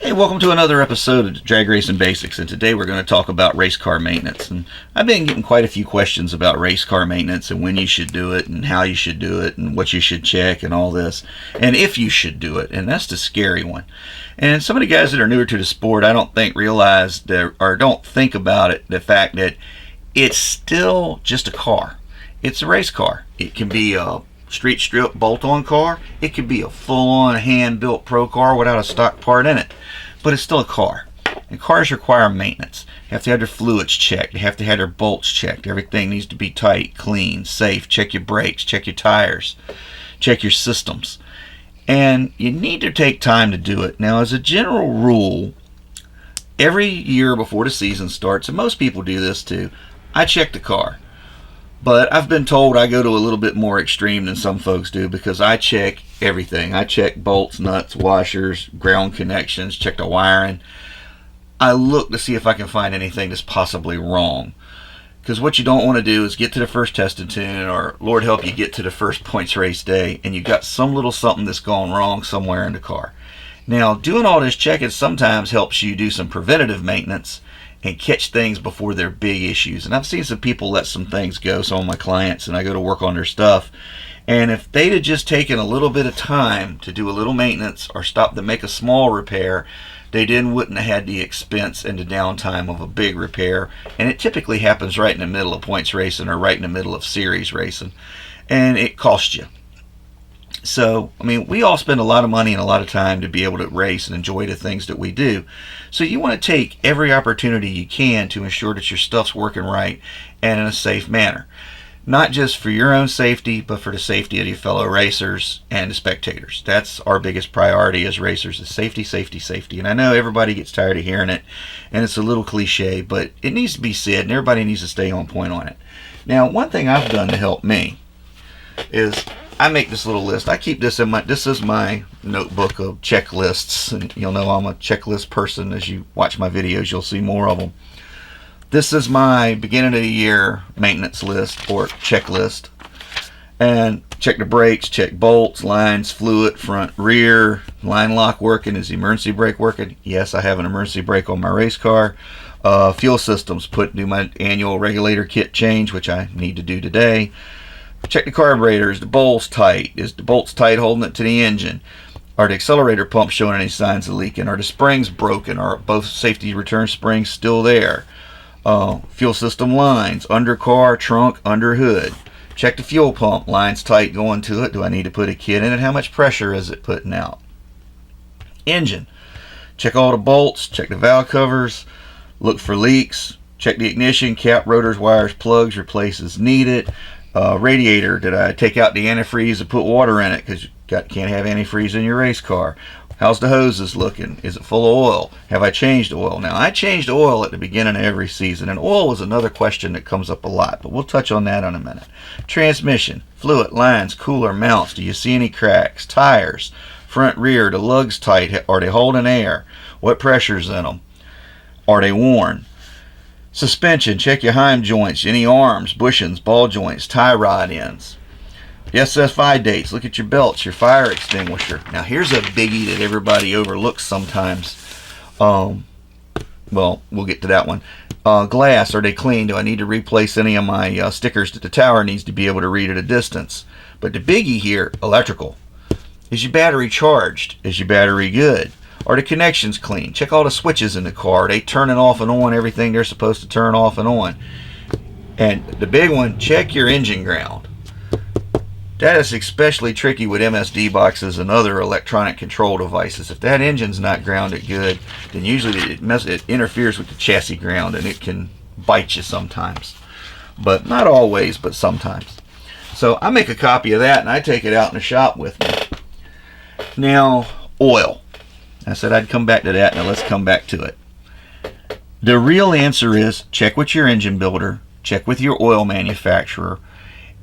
Hey, welcome to another episode of Drag Racing Basics, and today we're going to talk about race car maintenance. And I've been getting quite a few questions about race car maintenance and when you should do it and how you should do it and what you should check and all this, and if you should do it, and that's the scary one. And some of the guys that are newer to the sport, I don't think realize that, or don't think about it, the fact that it's still just a car. It's a race car. It can be a street strip bolt-on car. It could be a full-on hand-built pro car without a stock part in it. But it's still a car. And cars require maintenance. You have to have their fluids checked. You have to have their bolts checked. Everything needs to be tight, clean, safe. Check your brakes, check your tires, check your systems. And you need to take time to do it. Now, as a general rule, every year before the season starts, and most people do this too, I check the car. But I've been told I go to a little bit more extreme than some folks do because I check everything. I check bolts, nuts, washers, ground connections, check the wiring. I look to see if I can find anything that's possibly wrong. Because what you don't want to do is get to the first testing tune, or Lord help you get to the first points race day, and you've got some little something that's gone wrong somewhere in the car. Now, doing all this checking sometimes helps you do some preventative maintenance and catch things before they're big issues. And I've seen some people let some things go, some of my clients, and I go to work on their stuff. And if they'd have just taken a little bit of time to do a little maintenance or stop to make a small repair, they then wouldn't have had the expense and the downtime of a big repair. And it typically happens right in the middle of points racing or right in the middle of series racing. And it costs you. So, I mean, we all spend a lot of money and a lot of time to be able to race and enjoy the things that we do. So you want to take every opportunity you can to ensure that your stuff's working right and in a safe manner. Not just for your own safety, but for the safety of your fellow racers and the spectators. That's our biggest priority as racers, is safety, safety, safety. And I know everybody gets tired of hearing it, and it's a little cliche, but it needs to be said, and everybody needs to stay on point on it. Now, one thing I've done to help me is I make this little list. I keep this in this is my notebook of checklists, and you'll know I'm a checklist person. As you watch my videos, you'll see more of them. This is my beginning of the year maintenance list or checklist. And check the brakes, check bolts, lines, fluid, front, rear, line lock working. Is the emergency brake working? Yes, I have an emergency brake on my race car. Fuel systems, do my annual regulator kit change, which I need to do today. Check the carburetor. Is the bolts tight? Is the bolts tight holding it to the engine? Are the accelerator pumps showing any signs of leaking? Are the springs broken? Are both safety return springs still there? Fuel system lines, under car, trunk, under hood. Check the fuel pump. Lines tight going to it. Do I need to put a kit in it? How much pressure is it putting out? Engine. Check all the bolts. Check the valve covers. Look for leaks. Check the ignition, cap, rotors, wires, plugs, replace as needed. Radiator, did I take out the antifreeze and put water in it? Because you can't have antifreeze in your race car. How's the hoses looking? Is it full of oil? Have I changed oil? Now, I changed oil at the beginning of every season, and oil is another question that comes up a lot, but we'll touch on that in a minute. Transmission, fluid, lines, cooler, mounts. Do you see any cracks? Tires, front, rear, the lugs tight? Are they holding air? What pressure's in them? Are they worn? Suspension, check your heim joints, any arms, bushings, ball joints, tie rod ends. The SFI dates, look at your belts, your fire extinguisher. Now here's a biggie that everybody overlooks sometimes. Well, we'll get to that one. Glass, are they clean? Do I need to replace any of my stickers that the tower needs to be able to read at a distance? But the biggie here, electrical. Is your battery charged? Is your battery good? Are the connections clean? Check all the switches in the car. Are they turning off and on everything they're supposed to turn off and on? And the big one, check your engine ground. That is especially tricky with MSD boxes and other electronic control devices. If that engine's not grounded good, then usually it interferes with the chassis ground and it can bite you sometimes. But not always, but sometimes. So I make a copy of that and I take it out in the shop with me. Now, oil. I said I'd come back to that. Now let's come back to it. The real answer is check with your engine builder, check with your oil manufacturer,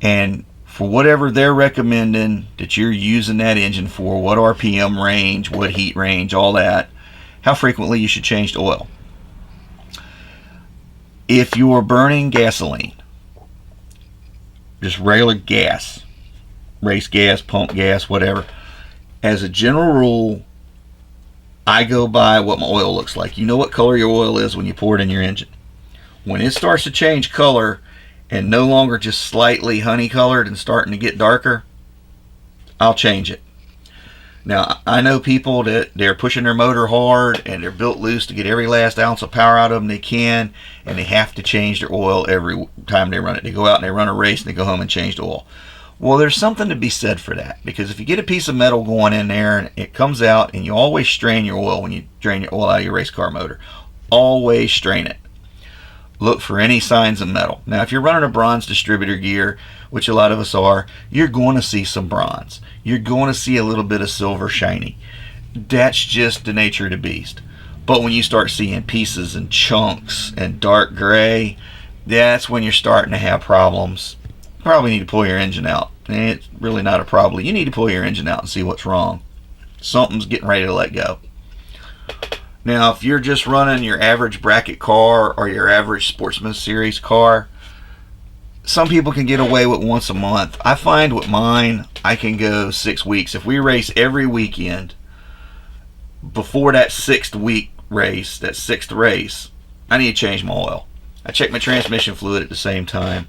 and for whatever they're recommending that you're using that engine for, what RPM range, what heat range, all that, how frequently you should change the oil. If you're burning gasoline, just regular gas, race gas, pump gas, whatever, as a general rule, I go by what my oil looks like. You know what color your oil is when you pour it in your engine. When it starts to change color and no longer just slightly honey colored and starting to get darker, I'll change it. Now, I know people that they're pushing their motor hard and they're built loose to get every last ounce of power out of them they can, and they have to change their oil every time they run it. They go out and they run a race and they go home and change the oil. Well, there's something to be said for that, because if you get a piece of metal going in there and it comes out, and you always strain your oil when you drain your oil out of your race car motor, always strain it. Look for any signs of metal. Now, if you're running a bronze distributor gear, which a lot of us are, you're going to see some bronze. You're going to see a little bit of silver shiny. That's just the nature of the beast. But when you start seeing pieces and chunks and dark gray, that's when you're starting to have problems. You probably need to pull your engine out. It's really not a problem. You need to pull your engine out and see what's wrong. Something's getting ready to let go. Now, if you're just running your average bracket car or your average Sportsman Series car, some people can get away with once a month. I find with mine, I can go 6 weeks. If we race every weekend, before that sixth race, I need to change my oil. I check my transmission fluid at the same time.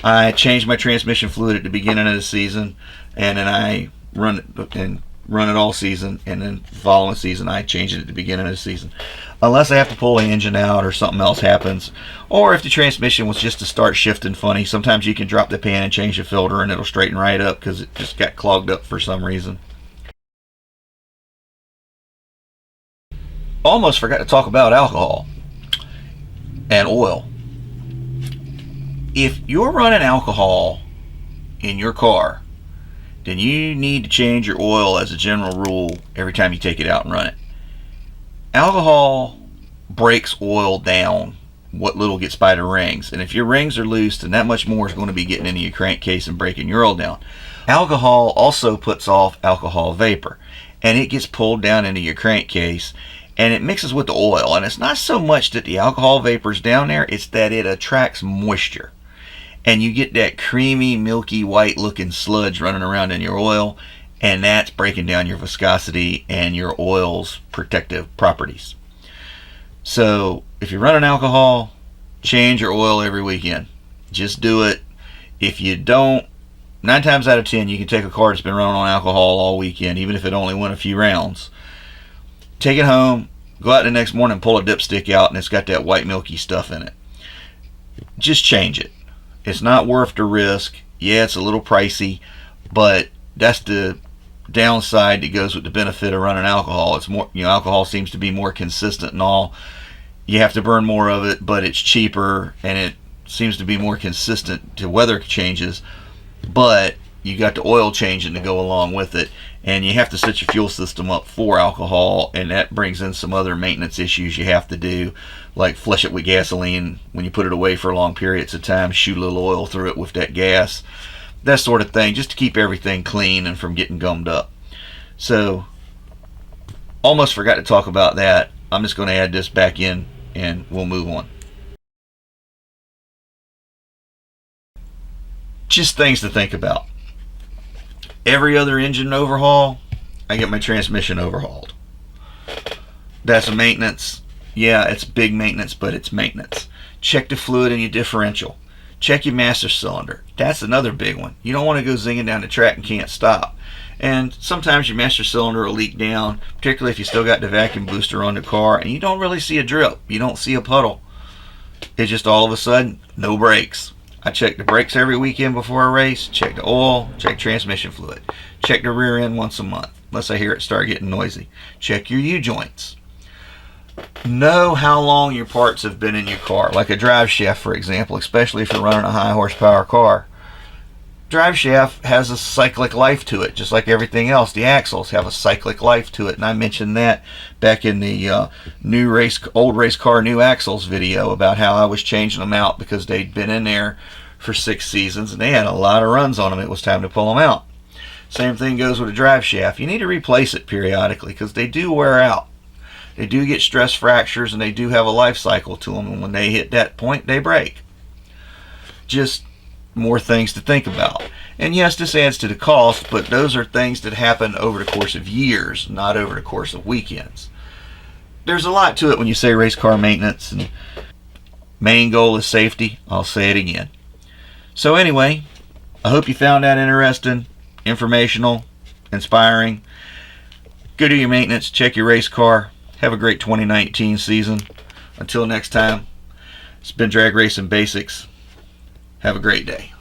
I change my transmission fluid at the beginning of the season, and then I run it all season, and then the following season I change it at the beginning of the season, unless I have to pull the engine out or something else happens, or if the transmission was just to start shifting funny. Sometimes you can drop the pan and change the filter and it'll straighten right up because it just got clogged up for some reason. Almost forgot to talk about alcohol and oil. If you're running alcohol in your car, then you need to change your oil as a general rule every time you take it out and run it. Alcohol breaks oil down what little gets by the rings, and if your rings are loose, then that much more is going to be getting into your crankcase and breaking your oil down. Alcohol also puts off alcohol vapor, and it gets pulled down into your crankcase and it mixes with the oil. And it's not so much that the alcohol vapor is down there, it's that it attracts moisture. And you get that creamy, milky, white looking sludge running around in your oil, and that's breaking down your viscosity and your oil's protective properties. So if you're running alcohol, change your oil every weekend. Just do it. If you don't, 9 times out of 10, you can take a car that's been running on alcohol all weekend, even if it only went a few rounds. Take it home, go out the next morning, pull a dipstick out, and it's got that white milky stuff in it. Just change it. It's not worth the risk. Yeah, it's a little pricey, but that's the downside that goes with the benefit of running alcohol. It's more, alcohol seems to be more consistent and all. You have to burn more of it, but it's cheaper and it seems to be more consistent to weather changes. But you got the oil changing to go along with it, and you have to set your fuel system up for alcohol, and that brings in some other maintenance issues you have to do, like flush it with gasoline when you put it away for long periods of time, shoot a little oil through it with that gas, that sort of thing, just to keep everything clean and from getting gummed up. So almost forgot to talk about that. I'm just going to add this back in and we'll move on. Just things to think about. Every other engine overhaul, I get my transmission overhauled. That's a maintenance. Yeah, it's big maintenance, but it's maintenance. Check the fluid in your differential. Check your master cylinder. That's another big one. You don't want to go zinging down the track and can't stop. And sometimes your master cylinder will leak down, particularly if you still got the vacuum booster on the car and you don't really see a drip. You don't see a puddle. It's just all of a sudden, no brakes. I check the brakes every weekend before a race, check the oil, check transmission fluid, check the rear end once a month, unless I hear it start getting noisy. Check your U-joints. Know how long your parts have been in your car, like a drive shaft, for example, especially if you're running a high horsepower car. Drive shaft has a cyclic life to it, just like everything else. The axles have a cyclic life to it, and I mentioned that back in the old race car new axles video about how I was changing them out because they'd been in there for 6 seasons and they had a lot of runs on them. It was time to pull them out. Same thing goes with a drive shaft. You need to replace it periodically because they do wear out. They do get stress fractures and they do have a life cycle to them, and when they hit that point, they break. Just more things to think about. And yes, this adds to the cost, but those are things that happen over the course of years, not over the course of weekends. there's a lot to it when you say race car maintenance, and main goal is safety. I'll say it again. So anyway, I hope you found that interesting, informational, inspiring. Go do your maintenance, check your race car. Have a great 2019 season. Until next time, it's been Drag Racing Basics. Have a great day.